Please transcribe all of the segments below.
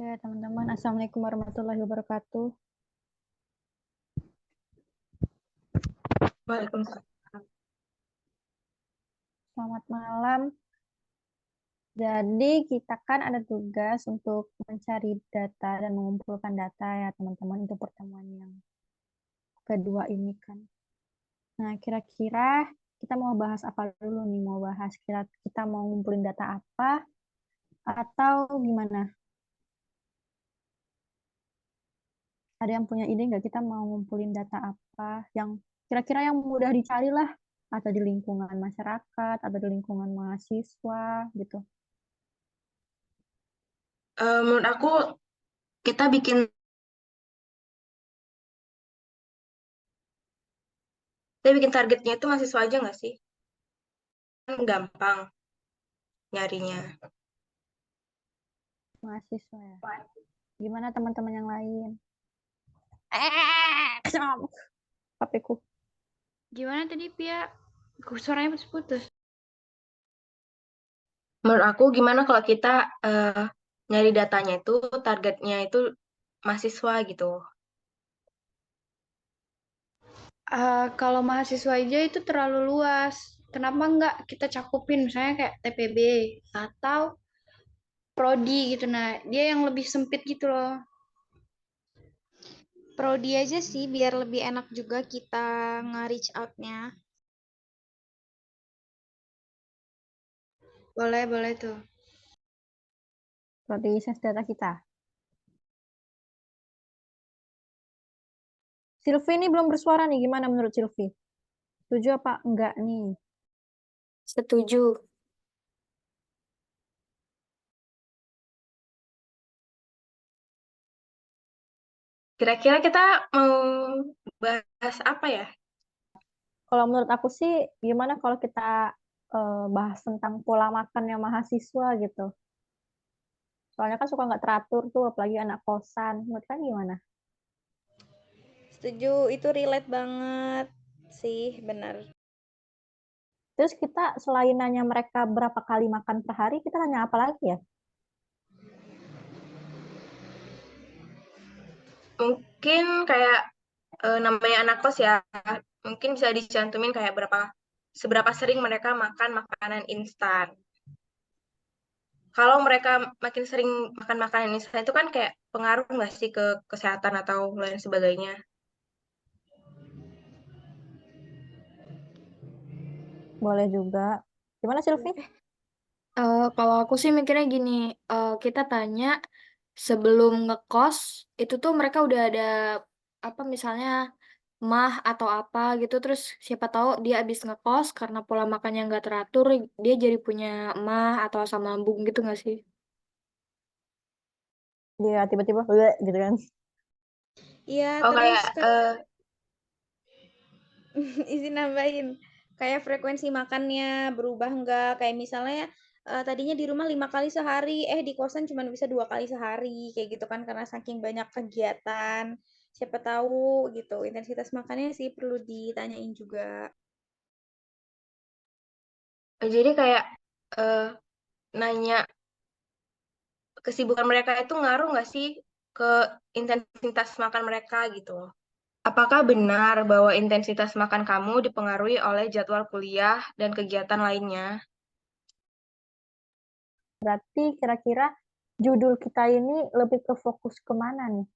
Oke, teman-teman. Assalamualaikum warahmatullahi wabarakatuh. Waalaikumsalam. Selamat malam. Jadi kita kan ada tugas untuk mencari data dan mengumpulkan data ya teman-teman untuk pertemuan yang kedua ini kan. Nah, kira-kira kita mau bahas apa dulu nih? Mau bahas kita mau ngumpulin data apa atau gimana? Ada yang punya ide nggak kita mau ngumpulin data apa yang kira-kira yang mudah dicari lah, atau di lingkungan masyarakat atau di lingkungan mahasiswa gitu. Menurut aku kita bikin targetnya itu mahasiswa aja nggak sih? Kan gampang nyarinya. Mahasiswa ya. Gimana teman-teman yang lain? HP-ku. Gimana tadi Pia? Suaranya putus-putus. Menurut aku gimana kalau kita nyari datanya itu targetnya itu mahasiswa gitu. Kalau mahasiswa aja itu terlalu luas. Kenapa nggak kita cakupin misalnya kayak TPB atau prodi gitu. Nah, dia yang lebih sempit gitu loh. Prodi aja sih biar lebih enak juga kita nge-reach out-nya. Boleh tuh. Prodi sains data kita. Silvi ini belum bersuara nih. Gimana menurut Silvi? Setuju apa enggak nih? Setuju. Kira-kira kita mau bahas apa ya? Kalau menurut aku sih, gimana kalau kita bahas tentang pola makannya mahasiswa gitu. Soalnya kan suka nggak teratur tuh, apalagi anak kosan. Menurut kan gimana? Setuju, itu relate banget sih, benar. Terus kita selain nanya mereka berapa kali makan per hari, kita nanya apa lagi ya? Mungkin kayak namanya anak kos ya. Mungkin bisa dicantumin kayak seberapa sering mereka makan makanan instan. Kalau mereka makin sering makan makanan instan itu kan kayak pengaruh nggak sih ke kesehatan atau lain sebagainya? Boleh juga. Gimana Silvi? Kalau aku sih mikirnya gini, kita tanya sebelum ngekos itu tuh mereka udah ada apa misalnya mah atau apa gitu, terus siapa tahu dia abis ngekos karena pola makannya nggak teratur, dia jadi punya mah atau asam lambung gitu nggak sih? Dia tiba-tiba "Bleh," gitu kan. Iya, Oh terus kayak izin nambahin. Kayak frekuensi makannya berubah nggak? Kayak misalnya tadinya di rumah 5 kali sehari, di kosan cuma bisa 2 kali sehari, kayak gitu kan karena saking banyak kegiatan. Siapa tahu gitu, intensitas makannya sih perlu ditanyain juga. jadi kayak eh, nanya kesibukan mereka itu ngaruh nggak sih ke intensitas makan mereka gitu? Apakah benar bahwa intensitas makan kamu dipengaruhi oleh jadwal kuliah dan kegiatan lainnya? Berarti kira-kira judul kita ini lebih ke fokus kemana nih?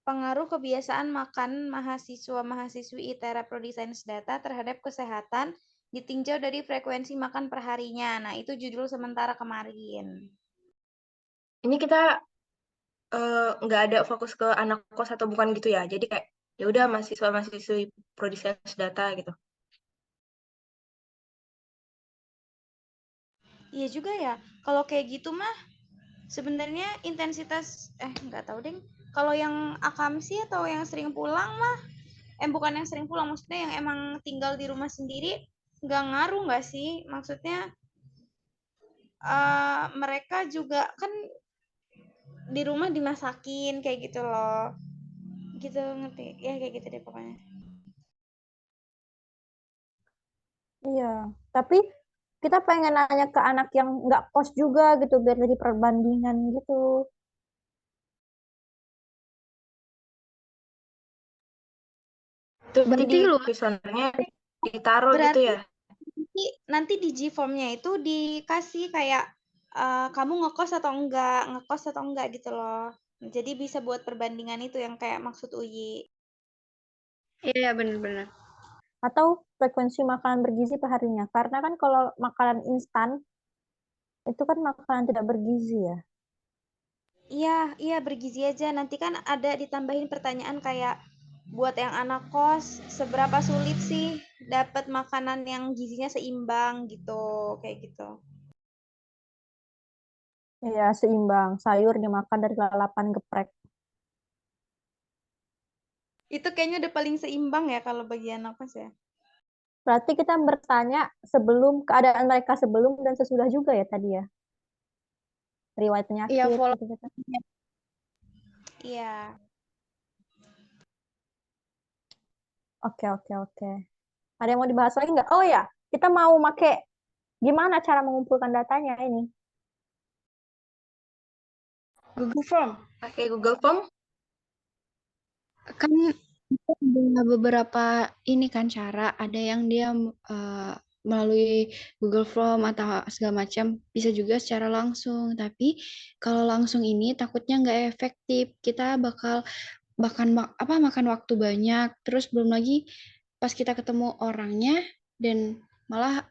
Pengaruh kebiasaan makan mahasiswa-mahasiswi ITERA Prodi Sains Data terhadap kesehatan ditinjau dari frekuensi makan perharinya. Nah, itu judul sementara kemarin. Ini kita nggak ada fokus ke anak kos atau bukan gitu ya. Jadi kayak ya udah mahasiswa-mahasiswi prodi sains data gitu. Iya juga ya. Kalau kayak gitu mah sebenarnya intensitas nggak tahu deh. Kalau yang akamsi atau yang sering pulang mah bukan yang sering pulang, maksudnya yang emang tinggal di rumah sendiri nggak ngaruh nggak sih? Maksudnya mereka juga kan di rumah dimasakin kayak gitu loh. Gitu, ngerti? Ya kayak gitu deh pokoknya. Iya, tapi kita pengen nanya ke anak yang nggak kos juga gitu, biar jadi perbandingan gitu. Itu nanti Berarti di lu kuesionernya ditaruh gitu Berarti ya. nanti di G-formnya itu dikasih kayak kamu ngekos atau enggak gitu loh. Jadi bisa buat perbandingan itu yang kayak maksud Uyi. iya bener-bener. Atau frekuensi makanan bergizi perharinya. Karena kan kalau makanan instan, itu kan makanan tidak bergizi ya. Iya, iya bergizi aja. Nanti kan ada ditambahin pertanyaan kayak buat yang anak kos, seberapa sulit sih dapat makanan yang gizinya seimbang gitu, kayak gitu. Iya, seimbang. Sayur dimakan dari lalapan geprek. Itu kayaknya udah paling seimbang ya kalau bagi anak kos ya. Berarti kita bertanya sebelum keadaan mereka sebelum dan sesudah juga ya tadi ya. Riwayat Iya penyakit follow. gitu gitu. Iya. Oke, oke, oke. Ada yang mau dibahas lagi nggak? Oh ya, kita mau make gimana cara mengumpulkan datanya ini? Google Form. Pakai Google Form. Kan itu ada beberapa ini kan cara, ada yang dia melalui Google Form atau segala macam, bisa juga secara langsung. Tapi kalau langsung ini takutnya nggak efektif. Kita bakal makan waktu banyak, terus belum lagi pas kita ketemu orangnya dan malah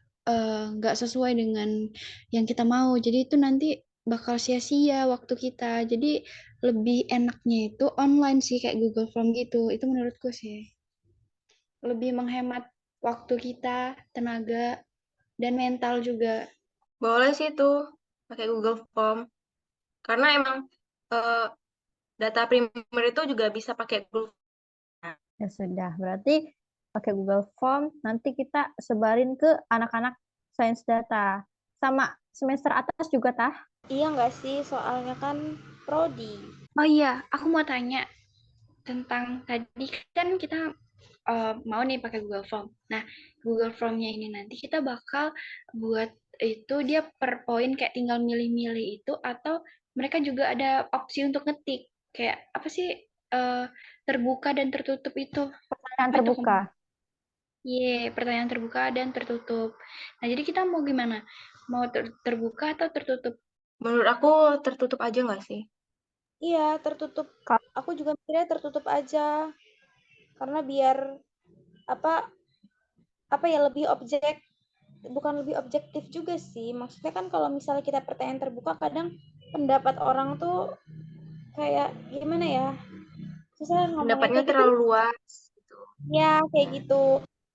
nggak sesuai dengan yang kita mau. Jadi itu nanti bakal sia-sia waktu kita. Jadi lebih enaknya itu online sih kayak Google Form gitu. Itu menurutku sih. Lebih menghemat waktu kita, tenaga, dan mental juga. Boleh sih tuh pakai Google Form. Karena emang eh, data primer itu juga bisa pakai Google. Ya sudah, berarti pakai Google Form, nanti kita sebarin ke anak-anak sains data. Sama semester atas juga, tah? Iya nggak sih, soalnya kan prodi. Oh iya, aku mau tanya tentang tadi kan kita mau nih pakai Google Form. Nah, Google Form-nya ini nanti kita bakal buat itu dia per poin kayak tinggal milih-milih itu atau mereka juga ada opsi untuk ngetik. Kayak apa sih eh, terbuka dan tertutup itu? Pertanyaan Apa itu terbuka. pertanyaan terbuka dan tertutup. Nah, jadi kita mau gimana? Mau terbuka atau tertutup? Menurut aku tertutup aja nggak sih? Iya, tertutup. Ka- Aku juga mikirnya tertutup aja. Karena biar apa apa ya bukan lebih objektif juga sih. Maksudnya kan kalau misalnya kita pertanyaan terbuka, kadang pendapat orang tuh kayak gimana ya? Susah ngomongnya Pendapatnya kayak gitu. terlalu luas. Gitu. Ya, kayak gitu.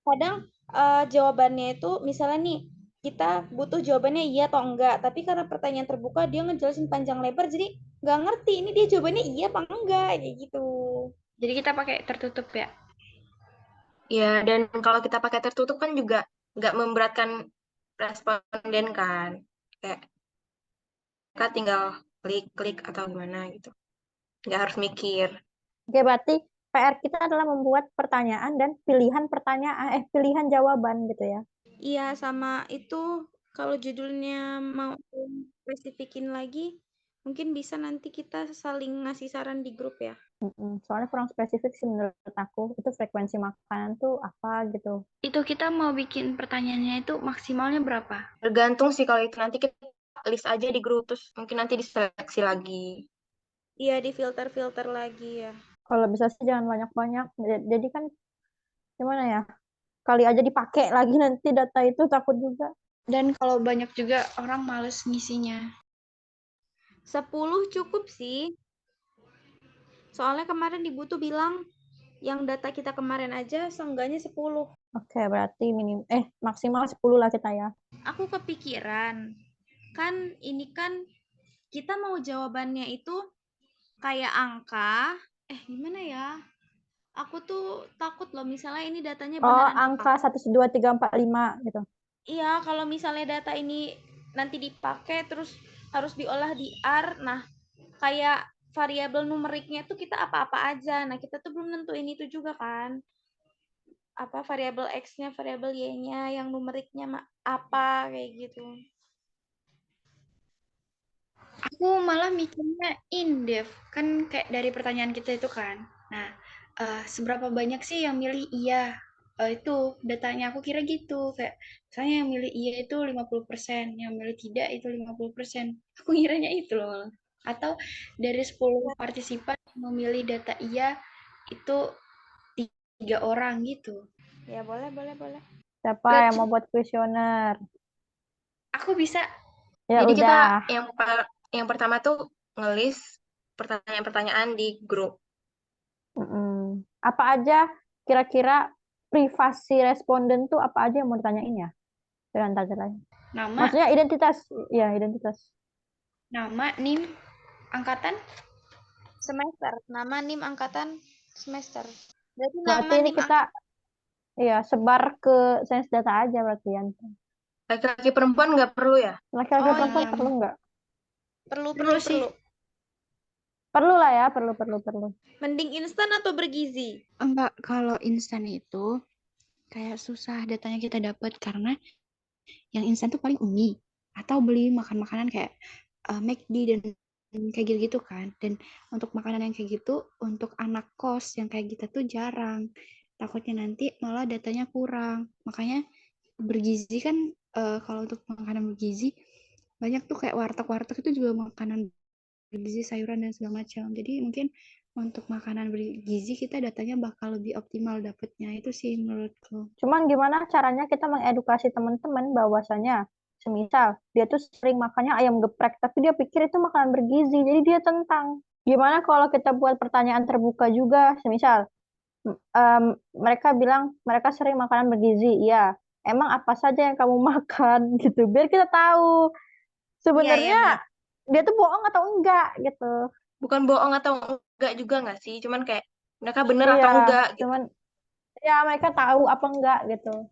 Kadang jawabannya itu misalnya nih kita butuh jawabannya iya atau enggak, tapi karena pertanyaan terbuka dia ngejelasin panjang lebar jadi nggak ngerti ini dia jawabannya iya apa enggak kayak gitu. Jadi kita pakai tertutup ya. Ya, dan kalau kita pakai tertutup kan juga nggak memberatkan responden kan. Kayak mereka tinggal klik-klik atau gimana gitu. Nggak harus mikir. Oke, berarti PR kita adalah membuat pertanyaan dan pilihan pertanyaan, pilihan jawaban gitu ya. Iya, sama itu kalau judulnya mau spesifikin lagi, mungkin bisa nanti kita saling ngasih saran di grup ya. Soalnya kurang spesifik sih menurut aku, itu frekuensi makanan tuh apa gitu. Itu kita mau bikin pertanyaannya itu maksimalnya berapa? Tergantung sih kalau itu nanti kita list aja di grup terus mungkin nanti diseleksi lagi. Iya, di filter-filter lagi ya. Kalau bisa sih jangan banyak-banyak. Jadi kan gimana ya? Kali aja dipakai lagi nanti data itu takut juga. Dan kalau banyak juga orang males ngisinya. 10 cukup sih. Soalnya kemarin di Butuh bilang yang data kita kemarin aja seenggaknya 10. Oke, berarti maksimal 10 lah kita ya. Aku kepikiran, kan ini kan kita mau jawabannya itu kayak angka. Gimana ya? Aku tuh takut loh misalnya ini datanya Oh, beneran angka dipakai. 1, 2, 3, 4, 5 gitu. Iya, kalau misalnya data ini nanti dipakai terus harus diolah di R, nah kayak variabel numeriknya tuh kita apa-apa aja. Nah, kita tuh belum nentuin itu juga kan. Apa variabel X-nya, variabel Y-nya, yang numeriknya apa kayak gitu. Aku malah mikirnya in-depth, kan kayak dari pertanyaan kita itu kan. Nah, seberapa banyak sih yang milih iya. Itu datanya aku kira gitu, kayak misalnya yang milih iya itu 50%, yang milih tidak itu 50%. Aku ngiranya itu loh malah. Atau dari 10 partisipan yang memilih data iya itu 3 orang gitu. Ya, boleh. Siapa Gak, yang mau buat kuesioner? aku bisa. Ya Jadi kita udah. yang pertama tuh ngelis pertanyaan-pertanyaan di grup. Mm-mm. Apa aja kira-kira privasi responden tuh apa aja yang mau ditanyain ya? Dengan tanya lain. Nama, Maksudnya identitas, ya identitas. nama, NIM, angkatan. Semester. Nama, NIM, angkatan, semester. Berarti Berarti nama, ini NIM, kita ya sebar ke sains data aja berarti ya. Laki-laki perempuan nggak perlu ya? Laki-laki Oh, perempuan iya. perlu nggak? Perlu sih. Perlu lah ya, perlu. Mending instan atau bergizi? Enggak, kalau instan itu kayak susah datanya kita dapat karena yang instan tuh paling mie atau beli makan-makanan kayak McD dan kayak gitu-gitu kan. Dan untuk makanan yang kayak gitu untuk anak kos yang kayak kita tuh jarang. Takutnya nanti malah datanya kurang. Makanya bergizi kan kalau untuk makanan bergizi banyak tuh kayak warteg-warteg itu juga makanan bergizi, sayuran dan segala macam. Jadi mungkin untuk makanan bergizi kita datanya bakal lebih optimal dapetnya. Itu sih menurutku. Cuman gimana caranya kita mengedukasi teman-teman bahwasanya semisal dia tuh sering makannya ayam geprek, tapi dia pikir itu makanan bergizi, jadi dia tentang. Gimana kalau kita buat pertanyaan terbuka juga, semisal mereka bilang mereka sering makanan bergizi, iya. Emang apa saja yang kamu makan gitu, biar kita tahu Iya, sebenarnya benar. dia tuh bohong atau enggak gitu. Bukan bohong atau enggak juga nggak sih? Cuman kayak mereka bener Iya, atau enggak gitu. cuman ya mereka tahu apa enggak gitu.